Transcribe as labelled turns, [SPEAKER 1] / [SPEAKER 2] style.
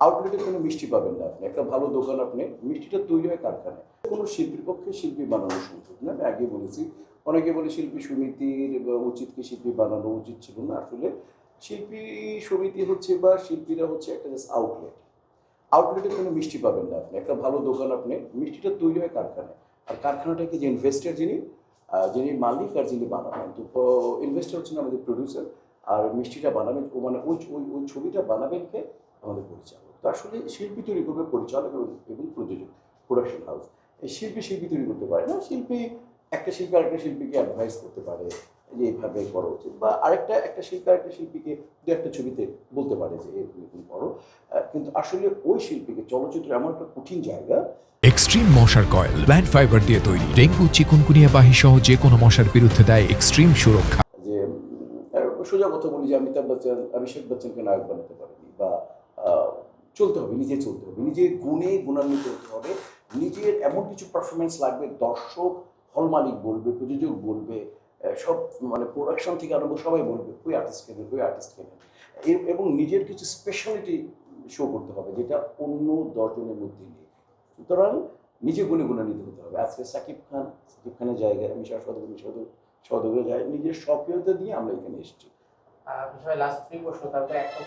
[SPEAKER 1] আউটলেটে কোনো মিষ্টি পাবেন না আপনি। একটা ভালো দোকান আপনি মিষ্টিটা তৈরি হয় কারখানায়। কোনো শিল্পীর পক্ষে শিল্পী বানানো সম্ভব না। আমি আগে বলেছি। অনেকে বলে শিল্পী সমিতির উচিত কি শিল্পী বানানো উচিত ছিল না। আসলে শিল্পী সমিতি হচ্ছে বা শিল্পীরা হচ্ছে একটা জাস্ট আউটলেট। আউটলেটে কোনো মিষ্টি পাবেন না আপনি। একটা ভালো দোকান আপনি মিষ্টিটা তৈরি হয় কারখানায়। আর কারখানাটাকে যে ইনভেস্টর যিনি মালিক আর যিনি বানাবেন, তো ইনভেস্টর হচ্ছেন আমাদের প্রডিউসার, আর মিষ্টিটা বানাবেন ও মানে ওই ছবিটা বানাবেন কে? আমাদের পরিচালক। তো আসলে শিল্পী তৈরি করবে পরিচালক এবং প্রযোজক, প্রোডাকশন হাউস। এই শিল্পী তৈরি করতে পারে না। একটা শিল্পী আরেকটা শিল্পীকে অ্যাডভাইস করতে পারে যে এইভাবে করা উচিত, বা একটা শিল্পী আরেকটা শিল্পীকে দু একটা ছবিতে বলতে পারে যে এরকম করো। কিন্তু আসলে ওই শিল্পীকে চলচ্চিত্র এমন একটা কঠিন জায়গা।
[SPEAKER 2] এক্সট্রিম মশার কয়েল প্ল্যান্ট ফাইবার দিয়ে তৈরি। ডেঙ্গু, চিকুনগুনিয়া বাহি সহ যে কোনো মশার বিরুদ্ধে দেয় এক্সট্রিম সুরক্ষা।
[SPEAKER 1] যে সোজা কথা বলি যে অভিষেক বচ্চনকে নায়ক বানাতে পারেনি, বা চলতে হবে, নিজে চলতে হবে, নিজে গুণে গুণান্বিত হতে হবে, নিজের এমন কিছু পারফরমেন্স লাগবে, দর্শক, হল মালিক বলবে, প্রযোজক বলবে, সব মানে প্রোডাকশন থেকে আরম্ভ সবাই বলবে ওই আর্টিস্ট কেনেন, এবং নিজের কিছু স্পেশালিটি শো করতে হবে যেটা অন্য 10 জনের মধ্যে নেই। সুতরাং নিজে গুণে গুণান্বিত হতে হবে। আজকে সাকিব খানের জায়গায় মিশা সদরে যায়, নিজের স্বকীয়তা দিয়ে আমরা এখানে এসেছি।
[SPEAKER 3] লাস্ট 3 প্রশ্ন, তারপরে একটা